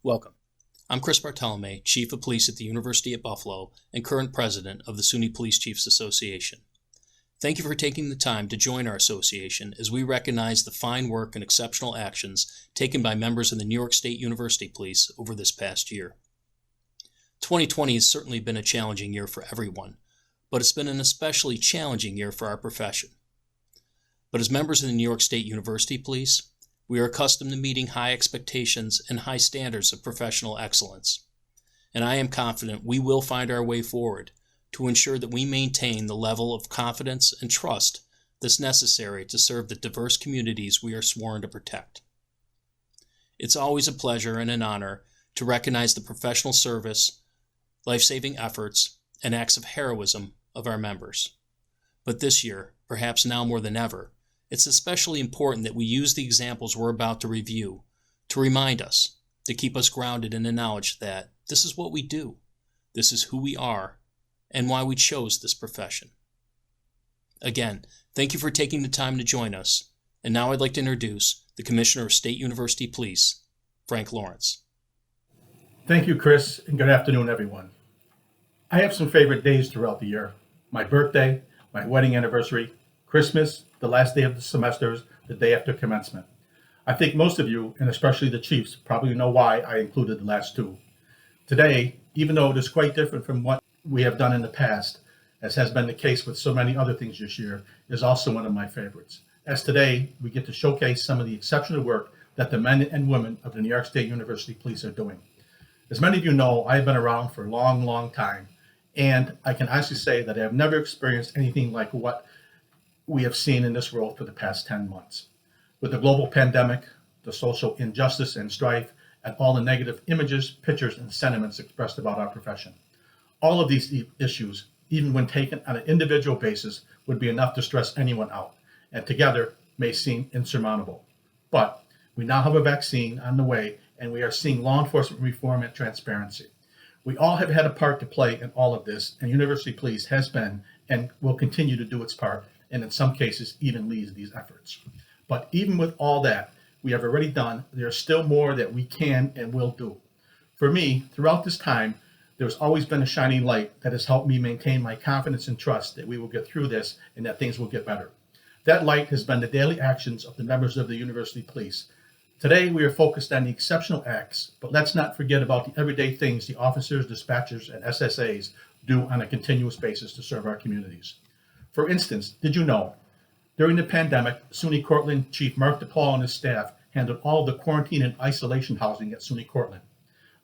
Welcome. I'm Chris Bartolome, Chief of Police at the University at Buffalo and current president of the SUNY Police Chiefs Association. Thank you for taking the time to join our association as we recognize the fine work and exceptional actions taken by members of the New York State University Police over this past year. 2020 has certainly been a challenging year for everyone, but it's been an especially challenging year for our profession. But as members of the New York State University Police, we are accustomed to meeting high expectations and high standards of professional excellence. And I am confident we will find our way forward to ensure that we maintain the level of confidence and trust that's necessary to serve the diverse communities we are sworn to protect. It's always a pleasure and an honor to recognize the professional service, life-saving efforts, and acts of heroism of our members. But this year, perhaps now more than ever, it's especially important that we use the examples we're about to review to remind us, to keep us grounded in the knowledge that this is what we do, this is who we are, and why we chose this profession. Again, thank you for taking the time to join us, and now I'd like to introduce the Commissioner of State University Police, Frank Lawrence. Thank you, Chris, and good afternoon, everyone. I have some favorite days throughout the year. My birthday, my wedding anniversary, Christmas, the last day of the semesters, the day after commencement. I think most of you, and especially the Chiefs, probably know why I included the last two. Today, even though it is quite different from what we have done in the past, as has been the case with so many other things this year, is also one of my favorites. As today, we get to showcase some of the exceptional work that the men and women of the New York State University Police are doing. As many of you know, I've been around for a long, long time, and I can honestly say that I have never experienced anything like what we have seen in this world for the past 10 months. With the global pandemic, the social injustice and strife, and all the negative images, pictures, and sentiments expressed about our profession. All of these issues, even when taken on an individual basis, would be enough to stress anyone out, and together may seem insurmountable. But we now have a vaccine on the way, and we are seeing law enforcement reform and transparency. We all have had a part to play in all of this, and University Police has been and will continue to do its part, and in some cases even leads these efforts. But even with all that we have already done, there's still more that we can and will do. For me, throughout this time, there's always been a shining light that has helped me maintain my confidence and trust that we will get through this and that things will get better. That light has been the daily actions of the members of the University Police. Today, we are focused on the exceptional acts, but let's not forget about the everyday things the officers, dispatchers, and SSAs do on a continuous basis to serve our communities. For instance, did you know, during the pandemic, SUNY Cortland Chief Mark DePaul and his staff handled all of the quarantine and isolation housing at SUNY Cortland.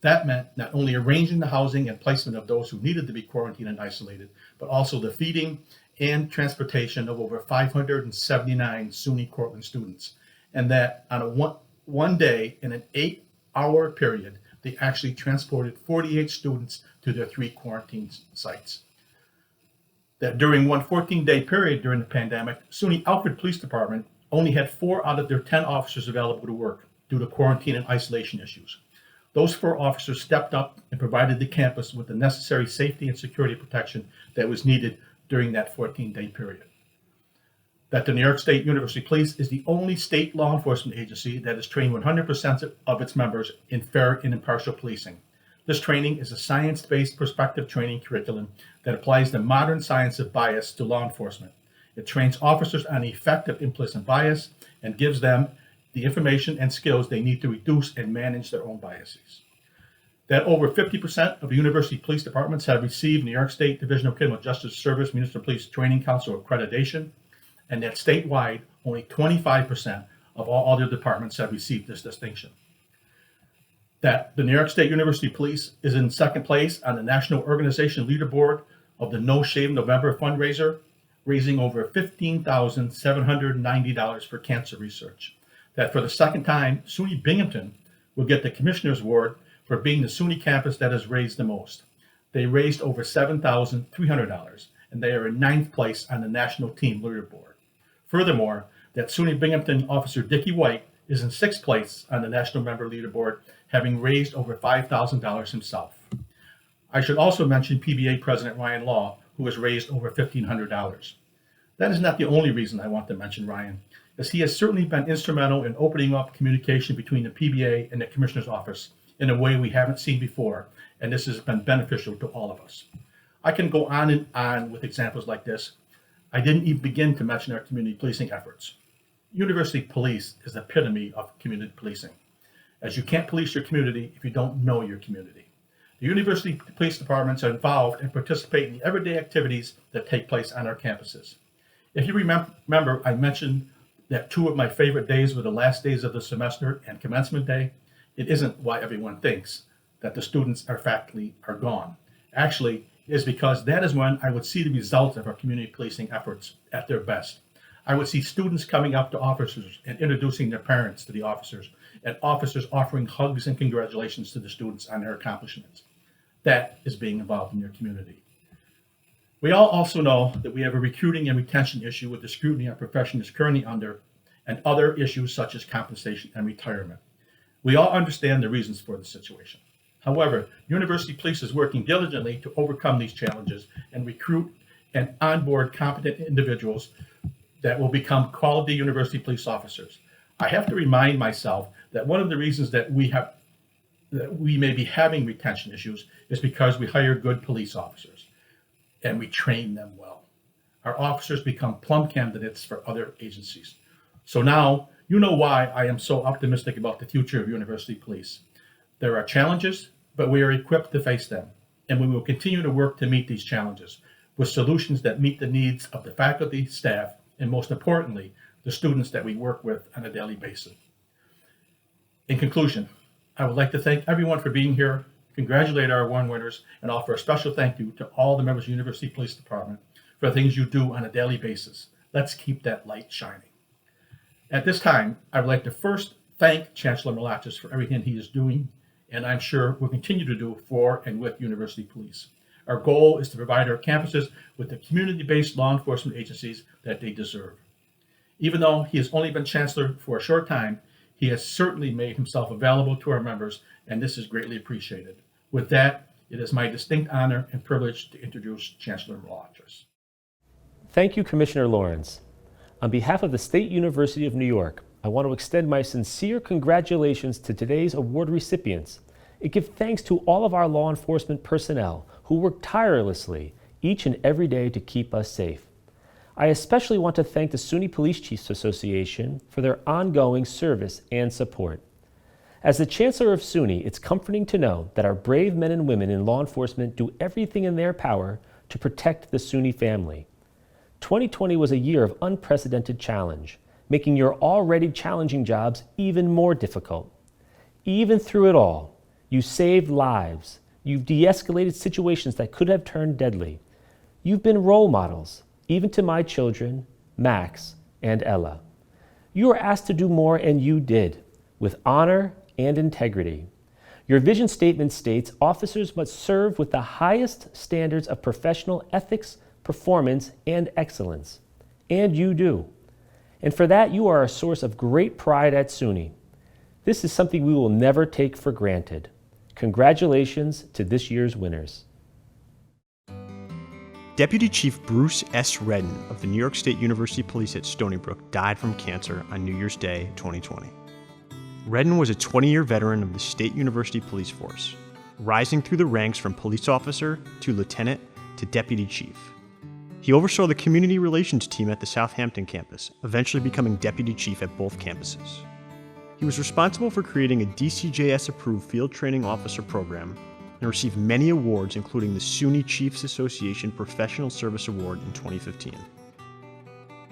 That meant not only arranging the housing and placement of those who needed to be quarantined and isolated, but also the feeding and transportation of over 579 SUNY Cortland students. And that on a one day in an 8-hour period, they actually transported 48 students to their 3 quarantine sites. That during one 14-day period during the pandemic, SUNY Alfred Police Department only had 4 out of their 10 officers available to work due to quarantine and isolation issues. Those 4 officers stepped up and provided the campus with the necessary safety and security protection that was needed during that 14-day period. That the New York State University Police is the only state law enforcement agency that has trained 100% of its members in fair and impartial policing. This training is a science-based perspective training curriculum that applies the modern science of bias to law enforcement. It trains officers on the effect of implicit bias and gives them the information and skills they need to reduce and manage their own biases. That over 50% of university police departments have received New York State Division of Criminal Justice Service Municipal Police Training Council accreditation, and that statewide, only 25% of all other departments have received this distinction. That the New York State University Police is in second place on the National Organization Leaderboard of the No Shave November fundraiser, raising over $15,790 for cancer research. That for the second time, SUNY Binghamton will get the Commissioner's Award for being the SUNY campus that has raised the most. They raised over $7,300, and they are in 9th place on the National Team Leaderboard. Furthermore, that SUNY Binghamton Officer Dickie White is in 6th place on the National Member Leaderboard, having raised over $5,000 himself. I should also mention PBA President Ryan Law, who has raised over $1,500. That is not the only reason I want to mention Ryan, as he has certainly been instrumental in opening up communication between the PBA and the Commissioner's Office, in a way we haven't seen before, and this has been beneficial to all of us. I can go on and on with examples like this. I didn't even begin to mention our community policing efforts. University police is the epitome of community policing, as you can't police your community if you don't know your community. The university police departments are involved and participate in the everyday activities that take place on our campuses. If you remember, I mentioned that two of my favorite days were the last days of the semester and commencement day. It isn't why everyone thinks that the students or faculty are gone. Actually, it is because that is when I would see the results of our community policing efforts at their best. I would see students coming up to officers and introducing their parents to the officers, and officers offering hugs and congratulations to the students on their accomplishments. That is being involved in your community. We all also know that we have a recruiting and retention issue with the scrutiny our profession is currently under, and other issues such as compensation and retirement. We all understand the reasons for the situation. However, University Police is working diligently to overcome these challenges and recruit and onboard competent individuals that will become quality University Police officers. I have to remind myself that one of the reasons that we may be having retention issues is because we hire good police officers and we train them well. Our officers become plum candidates for other agencies. So now you know why I am so optimistic about the future of University Police. There are challenges, but we are equipped to face them, and we will continue to work to meet these challenges with solutions that meet the needs of the faculty, staff, and most importantly, the students that we work with on a daily basis. In conclusion, I would like to thank everyone for being here, congratulate our award winners, and offer a special thank you to all the members of the University Police Department for the things you do on a daily basis. Let's keep that light shining. At this time, I would like to first thank Chancellor Malaches for everything he is doing, and I'm sure will continue to do for and with University Police. Our goal is to provide our campuses with the community-based law enforcement agencies that they deserve. Even though he has only been Chancellor for a short time, he has certainly made himself available to our members, and this is greatly appreciated. With that, it is my distinct honor and privilege to introduce Chancellor Malaches. Thank you, Commissioner Lawrence. On behalf of the State University of New York, I want to extend my sincere congratulations to today's award recipients and give thanks to all of our law enforcement personnel who work tirelessly each and every day to keep us safe. I especially want to thank the SUNY Police Chiefs Association for their ongoing service and support. As the Chancellor of SUNY, it's comforting to know that our brave men and women in law enforcement do everything in their power to protect the SUNY family. 2020 was a year of unprecedented challenge, making your already challenging jobs even more difficult. Even through it all, you saved lives. You've de-escalated situations that could have turned deadly. You've been role models, even to my children, Max and Ella. You were asked to do more, and you did, with honor and integrity. Your vision statement states officers must serve with the highest standards of professional ethics, performance, and excellence. And you do. And for that, you are a source of great pride at SUNY. This is something we will never take for granted. Congratulations to this year's winners. Deputy Chief Bruce S. Redden of the New York State University Police at Stony Brook died from cancer on New Year's Day 2020. Redden was a 20-year veteran of the State University Police Force, rising through the ranks from police officer to lieutenant to deputy chief. He oversaw the community relations team at the Southampton campus, eventually becoming deputy chief at both campuses. He was responsible for creating a DCJS-approved field training officer program and received many awards, including the SUNY Chiefs Association Professional Service Award in 2015.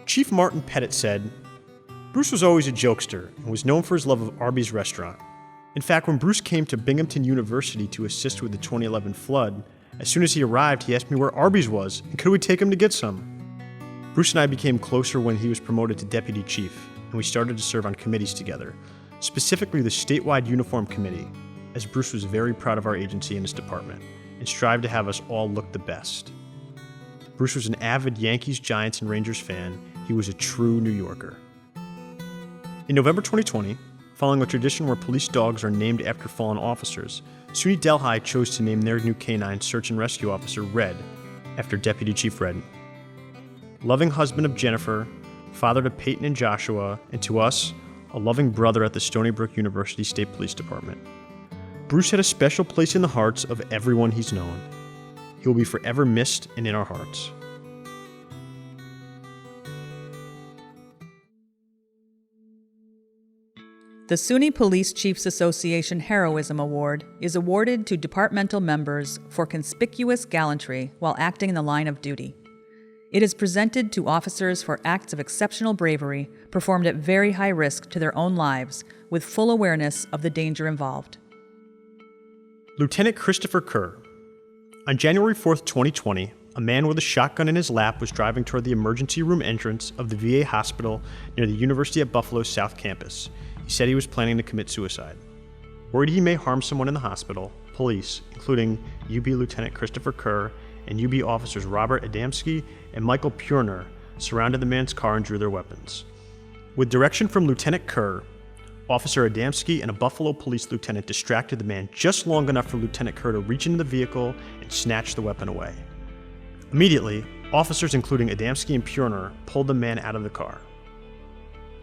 Chief Martin Pettit said, "Bruce was always a jokester and was known for his love of Arby's restaurant. In fact, when Bruce came to Binghamton University to assist with the 2011 flood, as soon as he arrived, he asked me where Arby's was and could we take him to get some. Bruce and I became closer when he was promoted to deputy chief, and we started to serve on committees together, specifically the statewide uniform committee, as Bruce was very proud of our agency and his department, and strived to have us all look the best. Bruce was an avid Yankees, Giants, and Rangers fan. He was a true New Yorker." In November 2020, following a tradition where police dogs are named after fallen officers, SUNY Delhi chose to name their new canine search and rescue officer Red after Deputy Chief Redden. Loving husband of Jennifer, father to Peyton and Joshua, and to us, a loving brother at the Stony Brook University State Police Department. Bruce had a special place in the hearts of everyone he's known. He will be forever missed and in our hearts. The SUNY Police Chiefs Association Heroism Award is awarded to departmental members for conspicuous gallantry while acting in the line of duty. It is presented to officers for acts of exceptional bravery performed at very high risk to their own lives with full awareness of the danger involved. Lieutenant Christopher Kerr. On January 4th, 2020, a man with a shotgun in his lap was driving toward the emergency room entrance of the VA hospital near the University at Buffalo's South Campus. He said he was planning to commit suicide. Worried he may harm someone in the hospital, police, including UB Lieutenant Christopher Kerr and UB officers Robert Adamski and Michael Purner, surrounded the man's car and drew their weapons. With direction from Lieutenant Kerr, Officer Adamski and a Buffalo police lieutenant distracted the man just long enough for Lieutenant Kerr to reach into the vehicle and snatch the weapon away. Immediately, officers including Adamski and Purner pulled the man out of the car.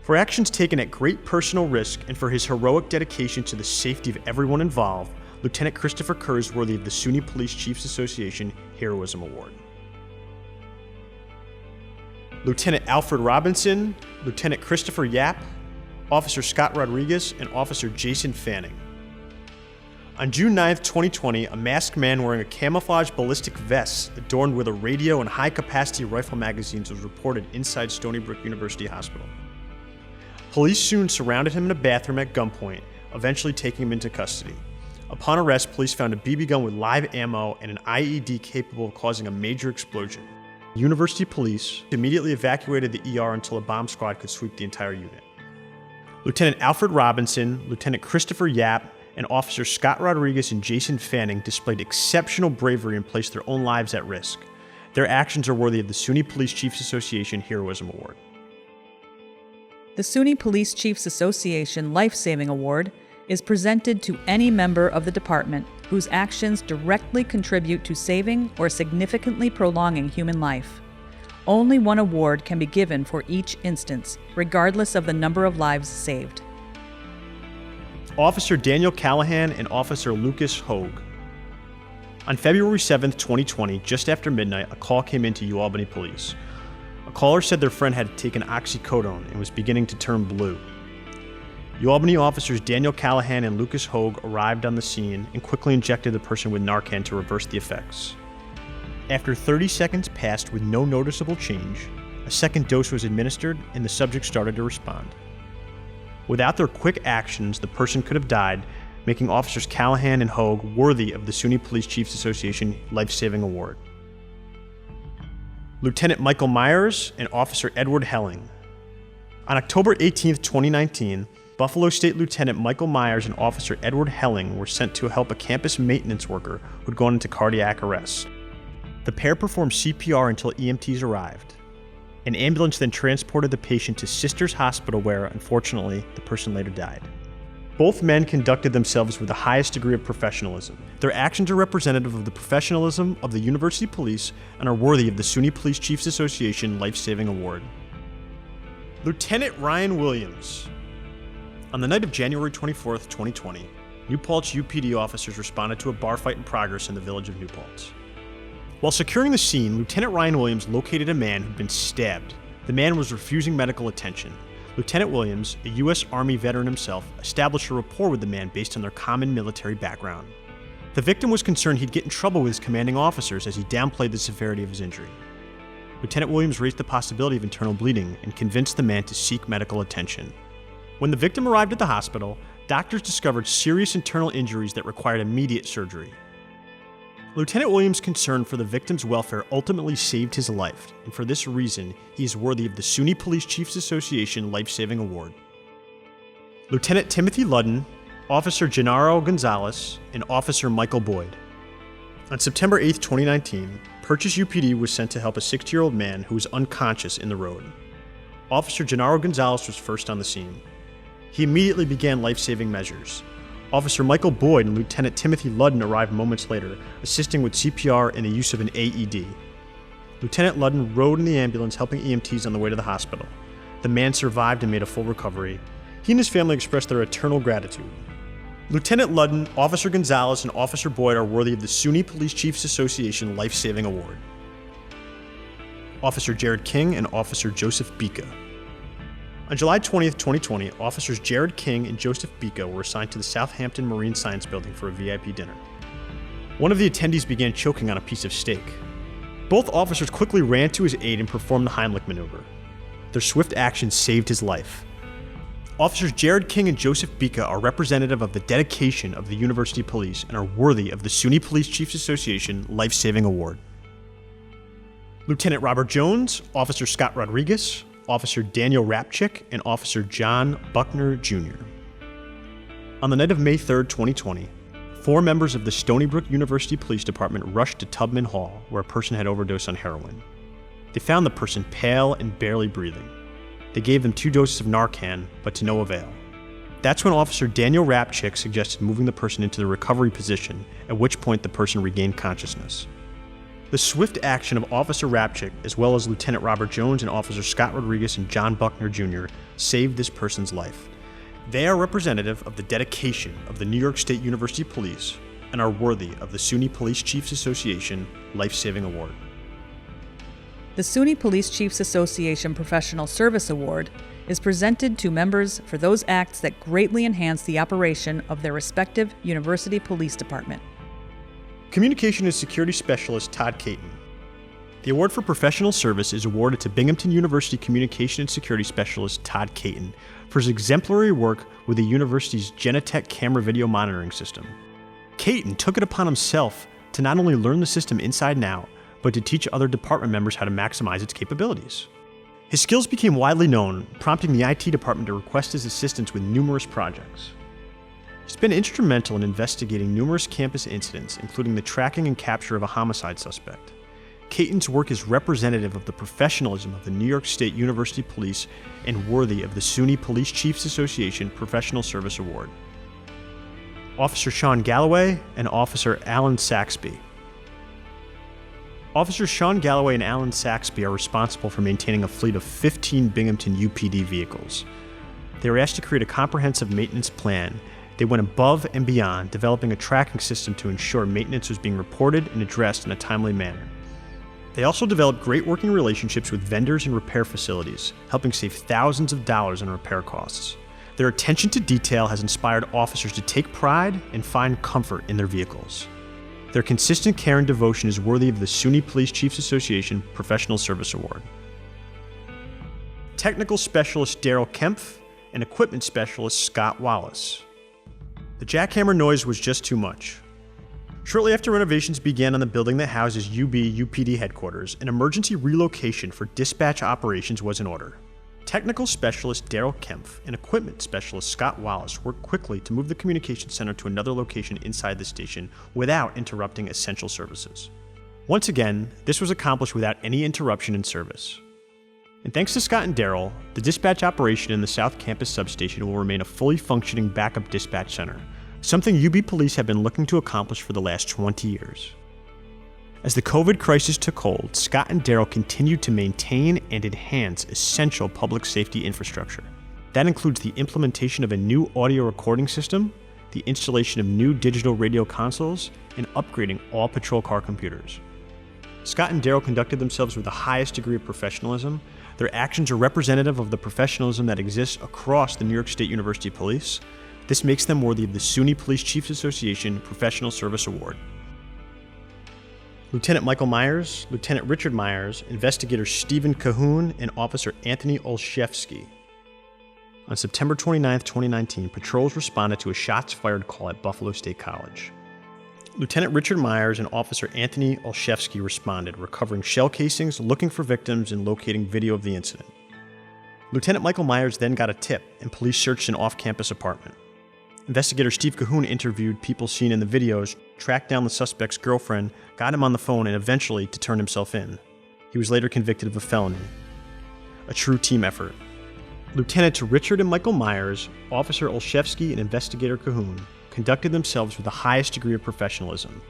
For actions taken at great personal risk and for his heroic dedication to the safety of everyone involved, Lieutenant Christopher Kerr is worthy of the SUNY Police Chiefs Association Heroism Award. Lieutenant Alfred Robinson, Lieutenant Christopher Yap, Officer Scott Rodriguez, and Officer Jason Fanning. On June 9, 2020, a masked man wearing a camouflage ballistic vest adorned with a radio and high-capacity rifle magazines was reported inside Stony Brook University Hospital. Police soon surrounded him in a bathroom at gunpoint, eventually taking him into custody. Upon arrest, police found a BB gun with live ammo and an IED capable of causing a major explosion. University police immediately evacuated the ER until a bomb squad could sweep the entire unit. Lieutenant Alfred Robinson, Lieutenant Christopher Yap, and Officers Scott Rodriguez and Jason Fanning displayed exceptional bravery and placed their own lives at risk. Their actions are worthy of the SUNY Police Chiefs Association Heroism Award. The SUNY Police Chiefs Association Life-Saving Award is presented to any member of the department whose actions directly contribute to saving or significantly prolonging human life. Only one award can be given for each instance, regardless of the number of lives saved. Officer Daniel Callahan and Officer Lucas Hogue. On February 7, 2020, just after midnight, a call came into UAlbany Police. A caller said their friend had taken oxycodone and was beginning to turn blue. UAlbany officers Daniel Callahan and Lucas Hogue arrived on the scene and quickly injected the person with Narcan to reverse the effects. After 30 seconds passed with no noticeable change, a second dose was administered and the subject started to respond. Without their quick actions, the person could have died, making Officers Callahan and Hogue worthy of the SUNY Police Chiefs Association Life-Saving Award. Lieutenant Michael Myers and Officer Edward Helling. On October 18, 2019, Buffalo State Lieutenant Michael Myers and Officer Edward Helling were sent to help a campus maintenance worker who'd gone into cardiac arrest. The pair performed CPR until EMTs arrived. An ambulance then transported the patient to Sisters Hospital where, unfortunately, the person later died. Both men conducted themselves with the highest degree of professionalism. Their actions are representative of the professionalism of the University Police and are worthy of the SUNY Police Chiefs Association Life-Saving Award. Lieutenant Ryan Williams. On the night of January 24, 2020, New Paltz UPD officers responded to a bar fight in progress in the village of New Paltz. While securing the scene, Lieutenant Ryan Williams located a man who'd been stabbed. The man was refusing medical attention. Lieutenant Williams, a U.S. Army veteran himself, established a rapport with the man based on their common military background. The victim was concerned he'd get in trouble with his commanding officers as he downplayed the severity of his injury. Lieutenant Williams raised the possibility of internal bleeding and convinced the man to seek medical attention. When the victim arrived at the hospital, doctors discovered serious internal injuries that required immediate surgery. Lieutenant Williams' concern for the victim's welfare ultimately saved his life, and for this reason, he is worthy of the SUNY Police Chiefs Association Life-Saving Award. Lieutenant Timothy Ludden, Officer Gennaro Gonzalez, and Officer Michael Boyd. On September 8, 2019, Purchase UPD was sent to help a 60-year-old man who was unconscious in the road. Officer Gennaro Gonzalez was first on the scene. He immediately began life-saving measures. Officer Michael Boyd and Lieutenant Timothy Ludden arrived moments later, assisting with CPR and the use of an AED. Lieutenant Ludden rode in the ambulance helping EMTs on the way to the hospital. The man survived and made a full recovery. He and his family expressed their eternal gratitude. Lieutenant Ludden, Officer Gonzalez, and Officer Boyd are worthy of the SUNY Police Chiefs Association Life Saving Award. Officer Jared King and Officer Joseph Bika. On July 20th, 2020, Officers Jared King and Joseph Bika were assigned to the Southampton Marine Science Building for a VIP dinner. One of the attendees began choking on a piece of steak. Both officers quickly ran to his aid and performed the Heimlich maneuver. Their swift action saved his life. Officers Jared King and Joseph Bika are representative of the dedication of the University Police and are worthy of the SUNY Police Chiefs Association Life Saving Award. Lieutenant Robert Jones, Officer Scott Rodriguez, Officer Daniel Rapchick, and Officer John Buckner Jr. On the night of May 3rd, 2020, 4 members of the Stony Brook University Police Department rushed to Tubman Hall, where a person had overdosed on heroin. They found the person pale and barely breathing. They gave them 2 doses of Narcan, but to no avail. That's when Officer Daniel Rapchick suggested moving the person into the recovery position, at which point the person regained consciousness. The swift action of Officer Rapchick, as well as Lieutenant Robert Jones and Officer Scott Rodriguez and John Buckner Jr., saved this person's life. They are representative of the dedication of the New York State University Police and are worthy of the SUNY Police Chiefs Association Life Saving Award. The SUNY Police Chiefs Association Professional Service Award is presented to members for those acts that greatly enhance the operation of their respective university police department. Communication and Security Specialist Todd Caton. The award for professional service is awarded to Binghamton University Communication and Security Specialist Todd Caton for his exemplary work with the university's Genetec camera video monitoring system. Caton took it upon himself to not only learn the system inside and out, but to teach other department members how to maximize its capabilities. His skills became widely known, prompting the IT department to request his assistance with numerous projects. He's been instrumental in investigating numerous campus incidents, including the tracking and capture of a homicide suspect. Caton's work is representative of the professionalism of the New York State University Police and worthy of the SUNY Police Chiefs Association Professional Service Award. Officer Sean Galloway and Officer Alan Saxby. Officers Sean Galloway and Alan Saxby are responsible for maintaining a fleet of 15 Binghamton UPD vehicles. They were asked to create a comprehensive maintenance plan. They went above and beyond, developing a tracking system to ensure maintenance was being reported and addressed in a timely manner. They also developed great working relationships with vendors and repair facilities, helping save thousands of dollars in repair costs. Their attention to detail has inspired officers to take pride and find comfort in their vehicles. Their consistent care and devotion is worthy of the SUNY Police Chiefs Association Professional Service Award. Technical Specialist Daryl Kempf and Equipment Specialist Scott Wallace. The jackhammer noise was just too much. Shortly after renovations began on the building that houses UPD headquarters, an emergency relocation for dispatch operations was in order. Technical Specialist Daryl Kempf and Equipment Specialist Scott Wallace worked quickly to move the communication center to another location inside the station without interrupting essential services. Once again, this was accomplished without any interruption in service. And thanks to Scott and Daryl, the dispatch operation in the South Campus substation will remain a fully functioning backup dispatch center, something UB Police have been looking to accomplish for the last 20 years. As the COVID crisis took hold, Scott and Daryl continued to maintain and enhance essential public safety infrastructure. That includes the implementation of a new audio recording system, the installation of new digital radio consoles, and upgrading all patrol car computers. Scott and Daryl conducted themselves with the highest degree of professionalism. Their actions are representative of the professionalism that exists across the New York State University Police. This makes them worthy of the SUNY Police Chiefs Association Professional Service Award. Lieutenant Michael Myers, Lieutenant Richard Myers, Investigator Stephen Cahoon, and Officer Anthony Olszewski. On September 29, 2019, patrols responded to a shots fired call at Buffalo State College. Lieutenant Richard Myers and Officer Anthony Olszewski responded, recovering shell casings, looking for victims, and locating video of the incident. Lieutenant Michael Myers then got a tip, and police searched an off-campus apartment. Investigator Steve Cahoon interviewed people seen in the videos, tracked down the suspect's girlfriend, got him on the phone, and eventually to turn himself in. He was later convicted of a felony. A true team effort. Lieutenants Richard and Michael Myers, Officer Olszewski, and Investigator Cahoon conducted themselves with the highest degree of professionalism.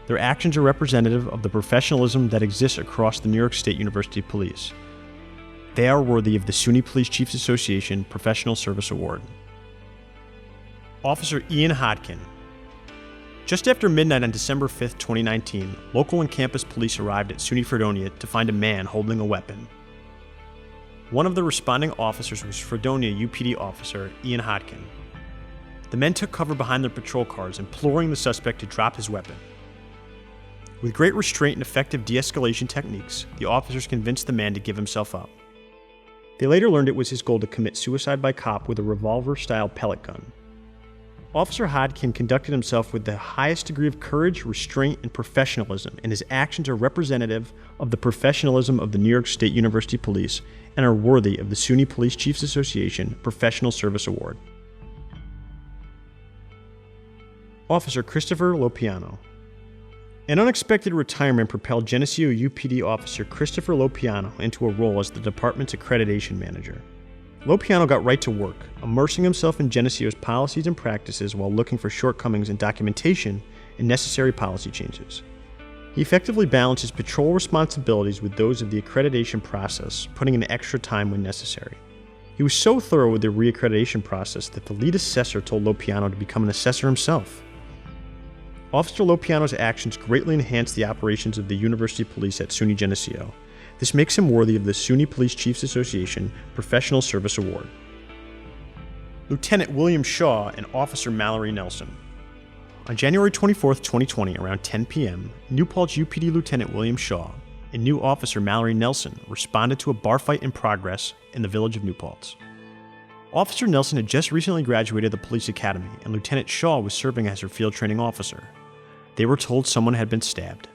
Their actions are representative of the professionalism that exists across the New York State University Police. They are worthy of the SUNY Police Chiefs Association Professional Service Award. Officer Ian Hodkin. Just after midnight on December 5, 2019, local and campus police arrived at SUNY Fredonia to find a man holding a weapon. One of the responding officers was Fredonia UPD officer Ian Hodkin. The men took cover behind their patrol cars, imploring the suspect to drop his weapon. With great restraint and effective de-escalation techniques, the officers convinced the man to give himself up. They later learned it was his goal to commit suicide by cop with a revolver-style pellet gun. Officer Hodkin conducted himself with the highest degree of courage, restraint, and professionalism, and his actions are representative of the professionalism of the New York State University Police and are worthy of the SUNY Police Chiefs Association Professional Service Award. Officer Christopher Lopiano. An unexpected retirement propelled Geneseo UPD officer Christopher Lopiano into a role as the department's accreditation manager. Lopiano got right to work, immersing himself in Geneseo's policies and practices while looking for shortcomings in documentation and necessary policy changes. He effectively balanced his patrol responsibilities with those of the accreditation process, putting in extra time when necessary. He was so thorough with the reaccreditation process that the lead assessor told Lopiano to become an assessor himself. Officer Lopiano's actions greatly enhanced the operations of the University Police at SUNY Geneseo. This makes him worthy of the SUNY Police Chiefs Association Professional Service Award. Lieutenant William Shaw and Officer Mallory Nelson. On January 24, 2020, around 10 p.m., New Paltz UPD Lieutenant William Shaw and new Officer Mallory Nelson responded to a bar fight in progress in the village of New Paltz. Officer Nelson had just recently graduated the police academy, and Lieutenant Shaw was serving as her field training officer. They were told someone had been stabbed.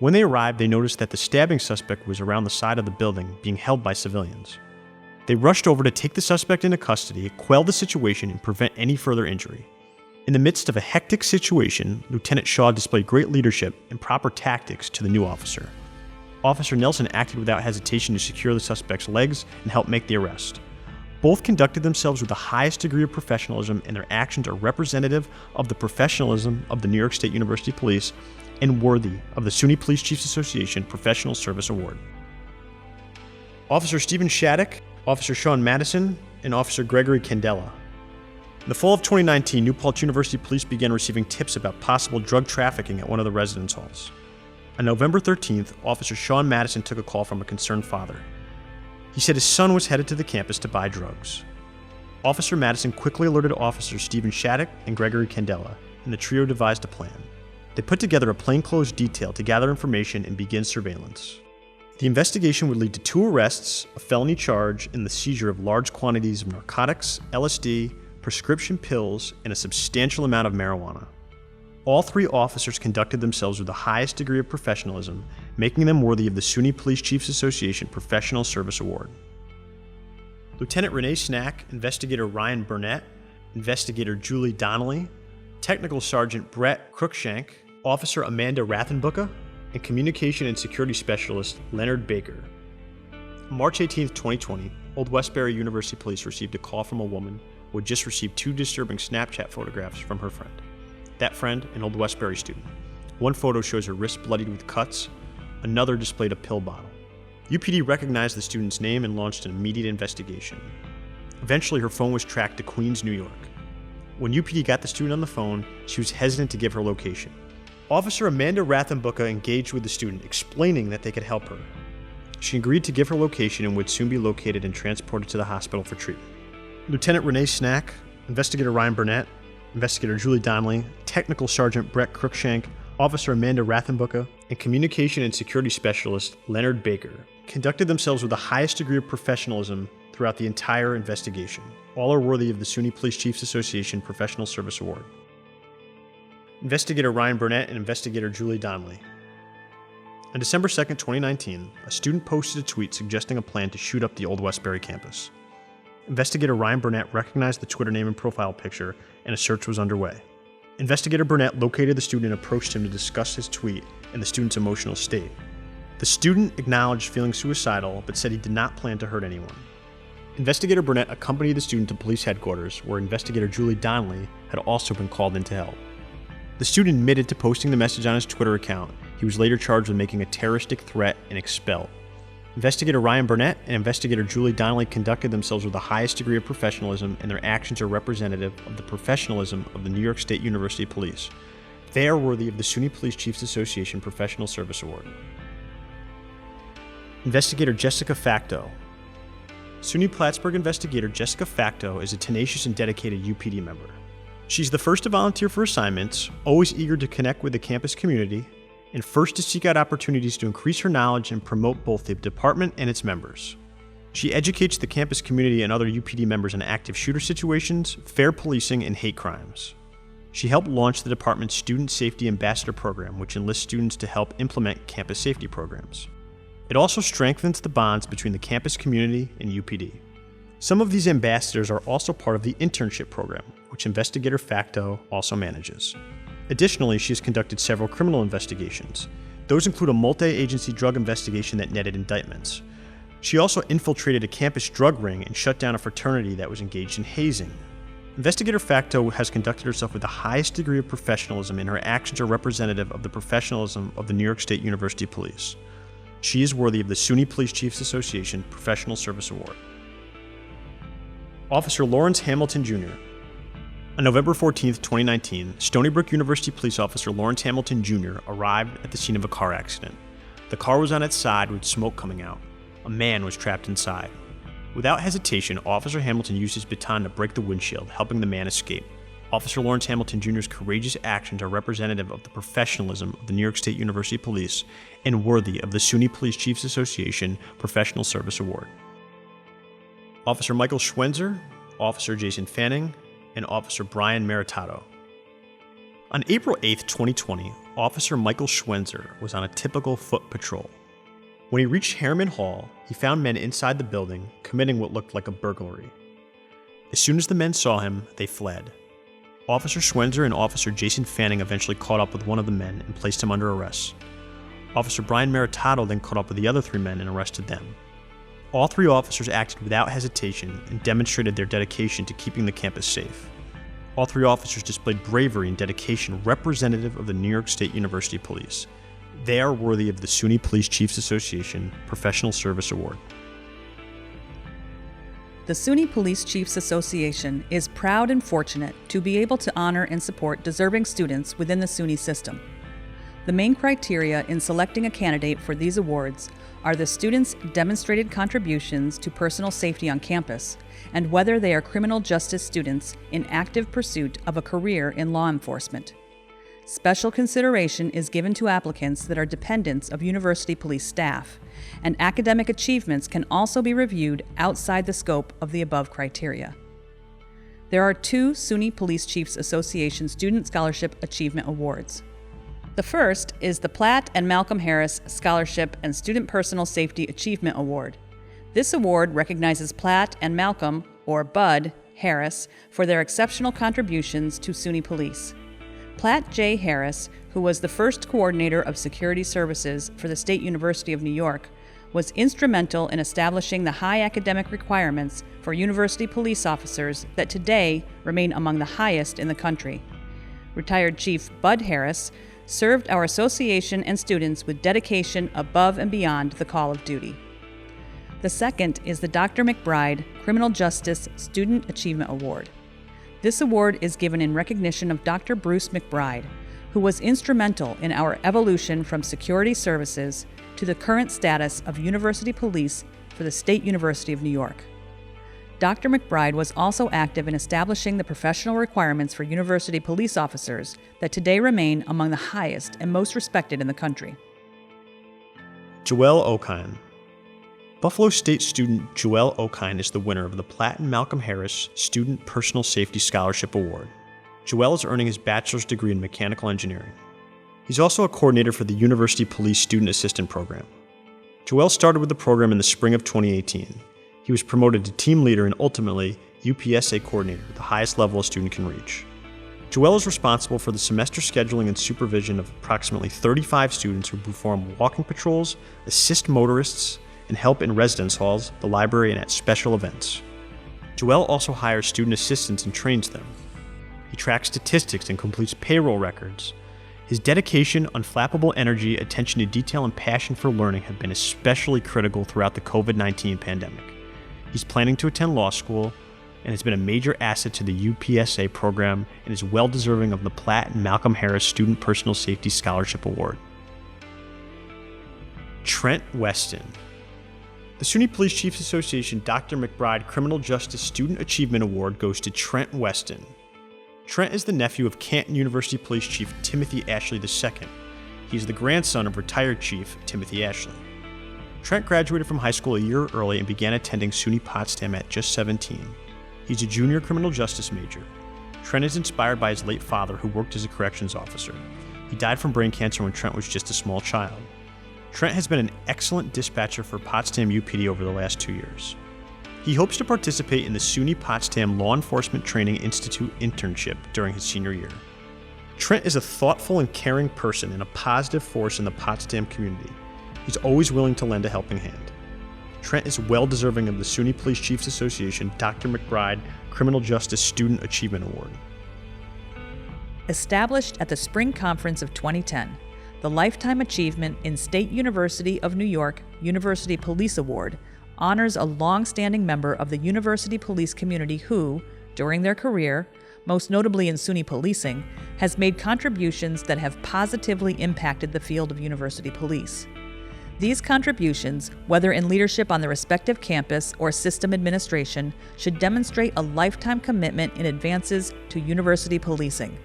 When they arrived, they noticed that the stabbing suspect was around the side of the building, being held by civilians. They rushed over to take the suspect into custody, quell the situation, and prevent any further injury. In the midst of a hectic situation, Lieutenant Shaw displayed great leadership and proper tactics to the new officer. Officer Nelson acted without hesitation to secure the suspect's legs and help make the arrest. Both conducted themselves with the highest degree of professionalism, and their actions are representative of the professionalism of the New York State University Police and worthy of the SUNY Police Chiefs Association Professional Service Award. Officer Stephen Shattuck, Officer Sean Madison, and Officer Gregory Candela. In the fall of 2019, New Paltz University Police began receiving tips about possible drug trafficking at one of the residence halls. On November 13th, Officer Sean Madison took a call from a concerned father. He said his son was headed to the campus to buy drugs. Officer Madison quickly alerted Officers Stephen Shattuck and Gregory Candela, and the trio devised a plan. They put together a plainclothes detail to gather information and begin surveillance. The investigation would lead to 2 arrests, a felony charge, and the seizure of large quantities of narcotics, LSD, prescription pills, and a substantial amount of marijuana. All 3 officers conducted themselves with the highest degree of professionalism, making them worthy of the SUNY Police Chiefs Association Professional Service Award. Lieutenant Renee Snack, Investigator Ryan Burnett, Investigator Julie Donnelly, Technical Sergeant Brett Cruikshank, Officer Amanda Rathenbucka, and Communication and Security Specialist Leonard Baker. On March 18, 2020, Old Westbury University Police received a call from a woman who had just received 2 disturbing Snapchat photographs from her friend. That friend, an Old Westbury student. One photo shows her wrist bloodied with cuts, another displayed a pill bottle. UPD recognized the student's name and launched an immediate investigation. Eventually, her phone was tracked to Queens, New York. When UPD got the student on the phone, she was hesitant to give her location. Officer Amanda Rathenbucka engaged with the student, explaining that they could help her. She agreed to give her location and would soon be located and transported to the hospital for treatment. Lieutenant Renee Snack, Investigator Ryan Burnett, Investigator Julie Donnelly, Technical Sergeant Brett Cruikshank, Officer Amanda Rathenbucka, and Communication and Security Specialist Leonard Baker conducted themselves with the highest degree of professionalism throughout the entire investigation. All are worthy of the SUNY Police Chiefs Association Professional Service Award. Investigator Ryan Burnett and Investigator Julie Donnelly. On December 2, 2019, a student posted a tweet suggesting a plan to shoot up the Old Westbury campus. Investigator Ryan Burnett recognized the Twitter name and profile picture, and a search was underway. Investigator Burnett located the student and approached him to discuss his tweet and the student's emotional state. The student acknowledged feeling suicidal, but said he did not plan to hurt anyone. Investigator Burnett accompanied the student to police headquarters, where Investigator Julie Donnelly had also been called in to help. The student admitted to posting the message on his Twitter account. He was later charged with making a terroristic threat and expelled. Investigator Ryan Burnett and Investigator Julie Donnelly conducted themselves with the highest degree of professionalism, and their actions are representative of the professionalism of the New York State University Police. They are worthy of the SUNY Police Chiefs Association Professional Service Award. Investigator Jessica Facto. SUNY Plattsburgh investigator Jessica Facto is a tenacious and dedicated UPD member. She's the first to volunteer for assignments, always eager to connect with the campus community, and first to seek out opportunities to increase her knowledge and promote both the department and its members. She educates the campus community and other UPD members on active shooter situations, fair policing, and hate crimes. She helped launch the department's Student Safety Ambassador program, which enlists students to help implement campus safety programs. It also strengthens the bonds between the campus community and UPD. Some of these ambassadors are also part of the internship program, which Investigator Facto also manages. Additionally, she has conducted several criminal investigations. Those include a multi-agency drug investigation that netted indictments. She also infiltrated a campus drug ring and shut down a fraternity that was engaged in hazing. Investigator Facto has conducted herself with the highest degree of professionalism, and her actions are representative of the professionalism of the New York State University Police. She is worthy of the SUNY Police Chiefs Association Professional Service Award. Officer Lawrence Hamilton Jr. On November 14, 2019, Stony Brook University Police Officer Lawrence Hamilton Jr. arrived at the scene of a car accident. The car was on its side with smoke coming out. A man was trapped inside. Without hesitation, Officer Hamilton used his baton to break the windshield, helping the man escape. Officer Lawrence Hamilton Jr.'s courageous actions are representative of the professionalism of the New York State University Police and worthy of the SUNY Police Chiefs Association Professional Service Award. Officer Michael Schwenzer, Officer Jason Fanning, and Officer Brian Meritato. On April 8, 2020, Officer Michael Schwenzer was on a typical foot patrol. When he reached Harriman Hall, he found men inside the building committing what looked like a burglary. As soon as the men saw him, they fled. Officer Schwenzer and Officer Jason Fanning eventually caught up with one of the men and placed him under arrest. Officer Brian Meritato then caught up with the other three men and arrested them. All three officers acted without hesitation and demonstrated their dedication to keeping the campus safe. All three officers displayed bravery and dedication representative of the New York State University Police. They are worthy of the SUNY Police Chiefs Association Professional Service Award. The SUNY Police Chiefs Association is proud and fortunate to be able to honor and support deserving students within the SUNY system. The main criteria in selecting a candidate for these awards are the students' demonstrated contributions to personal safety on campus and whether they are criminal justice students in active pursuit of a career in law enforcement. Special consideration is given to applicants that are dependents of university police staff, and academic achievements can also be reviewed outside the scope of the above criteria. There are two SUNY Police Chiefs Association Student Scholarship Achievement Awards. The first is the Platt and Malcolm Harris Scholarship and Student Personal Safety Achievement Award. This award recognizes Platt and Malcolm, or Bud, Harris for their exceptional contributions to SUNY Police. Platt J. Harris, who was the first coordinator of security services for the State University of New York, was instrumental in establishing the high academic requirements for university police officers that today remain among the highest in the country. Retired Chief Bud Harris served our association and students with dedication above and beyond the call of duty. The second is the Dr. McBride Criminal Justice Student Achievement Award. This award is given in recognition of Dr. Bruce McBride, who was instrumental in our evolution from security services to the current status of university police for the State University of New York. Dr. McBride was also active in establishing the professional requirements for university police officers that today remain among the highest and most respected in the country. Joelle Okine. Buffalo State student Joelle Okine is the winner of the Platt and Malcolm Harris Student Personal Safety Scholarship Award. Joelle is earning his bachelor's degree in mechanical engineering. He's also a coordinator for the University Police Student Assistant Program. Joelle started with the program in the spring of 2018. He was promoted to team leader and ultimately UPSA coordinator, the highest level a student can reach. Joelle is responsible for the semester scheduling and supervision of approximately 35 students who perform walking patrols, assist motorists, and help in residence halls, the library, and at special events. Joelle also hires student assistants and trains them. He tracks statistics and completes payroll records, His dedication, unflappable energy, attention to detail, and passion for learning have been especially critical throughout the COVID-19 pandemic. He's planning to attend law school and has been a major asset to the UPSA program and is well deserving of the Platt and Malcolm Harris Student Personal Safety Scholarship Award. Trent Weston. The SUNY Police Chiefs Association Dr. McBride Criminal Justice Student Achievement Award goes to Trent Weston. Trent is the nephew of Canton University Police Chief Timothy Ashley II. He is the grandson of retired Chief Timothy Ashley. Trent graduated from high school a year early and began attending SUNY Potsdam at just 17. He's a junior criminal justice major. Trent is inspired by his late father, who worked as a corrections officer. He died from brain cancer when Trent was just a small child. Trent has been an excellent dispatcher for Potsdam UPD over the last 2 years. He hopes to participate in the SUNY Potsdam Law Enforcement Training Institute internship during his senior year. Trent is a thoughtful and caring person and a positive force in the Potsdam community. He's always willing to lend a helping hand. Trent is well deserving of the SUNY Police Chiefs Association Dr. McBride Criminal Justice Student Achievement Award. Established at the Spring Conference of 2010, the Lifetime Achievement in State University of New York University Police Award honors a long-standing member of the university police community who, during their career, most notably in SUNY policing, has made contributions that have positively impacted the field of university police. These contributions, whether in leadership on the respective campus or system administration, should demonstrate a lifetime commitment in advances to university policing.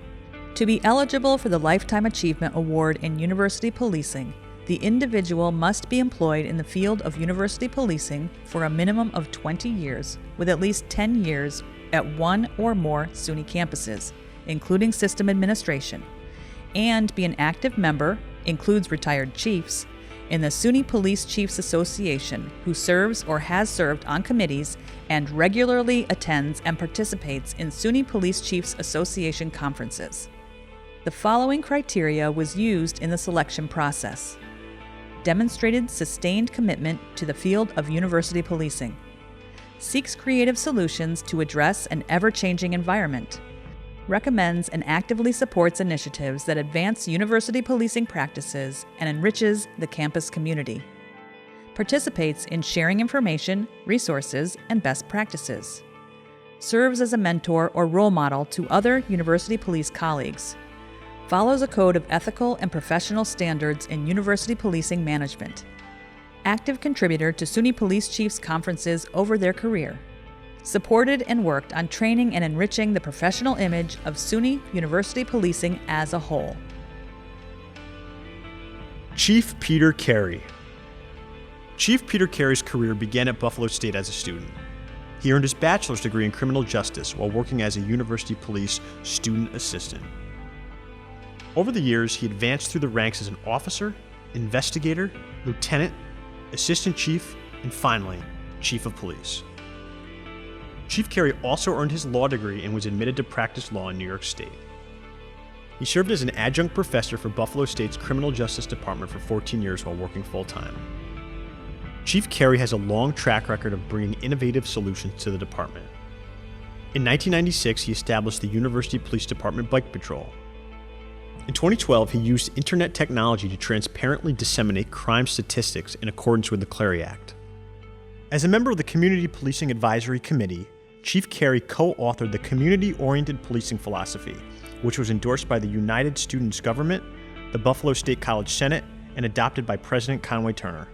To be eligible for the Lifetime Achievement Award in university policing, the individual must be employed in the field of university policing for a minimum of 20 years, with at least 10 years at one or more SUNY campuses, including system administration, and be an active member, includes retired chiefs, in the SUNY Police Chiefs Association, who serves or has served on committees and regularly attends and participates in SUNY Police Chiefs Association conferences. The following criteria was used in the selection process: demonstrated sustained commitment to the field of university policing, seeks creative solutions to address an ever-changing environment, recommends and actively supports initiatives that advance university policing practices and enriches the campus community, participates in sharing information, resources, and best practices, serves as a mentor or role model to other university police colleagues, follows a code of ethical and professional standards in university policing management, active contributor to SUNY Police Chiefs conferences over their career, supported and worked on training and enriching the professional image of SUNY University policing as a whole. Chief Peter Carey. Chief Peter Carey's career began at Buffalo State as a student. He earned his bachelor's degree in criminal justice while working as a university police student assistant. Over the years, he advanced through the ranks as an officer, investigator, lieutenant, assistant chief, and finally, chief of police. Chief Carey also earned his law degree and was admitted to practice law in New York State. He served as an adjunct professor for Buffalo State's Criminal Justice Department for 14 years while working full-time. Chief Carey has a long track record of bringing innovative solutions to the department. In 1996, he established the University Police Department Bike Patrol. In 2012, he used internet technology to transparently disseminate crime statistics in accordance with the Clery Act. As a member of the Community Policing Advisory Committee, Chief Carey co-authored the Community-Oriented Policing Philosophy, which was endorsed by the United Students Government, the Buffalo State College Senate, and adopted by President Conway Turner.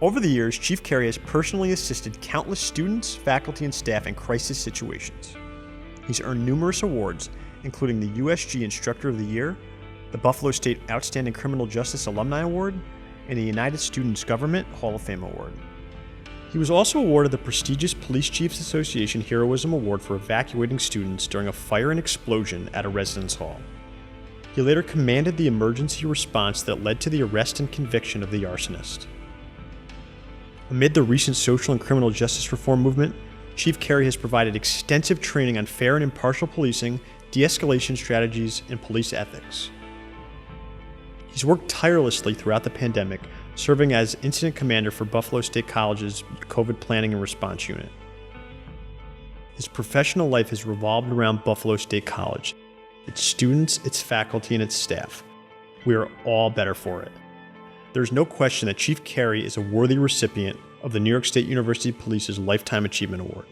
Over the years, Chief Carey has personally assisted countless students, faculty, and staff in crisis situations. He's earned numerous awards, including the USG Instructor of the Year, the Buffalo State Outstanding Criminal Justice Alumni Award, and the United Students Government Hall of Fame Award. He was also awarded the prestigious Police Chiefs Association Heroism Award for evacuating students during a fire and explosion at a residence hall. He later commanded the emergency response that led to the arrest and conviction of the arsonist. Amid the recent social and criminal justice reform movement, Chief Carey has provided extensive training on fair and impartial policing, de-escalation strategies, and police ethics. He's worked tirelessly throughout the pandemic, serving as incident commander for Buffalo State College's COVID Planning and Response Unit. His professional life has revolved around Buffalo State College. its students, its faculty, and its staff. We are all better for it. There's no question that Chief Carey is a worthy recipient of the New York State University Police's Lifetime Achievement Award.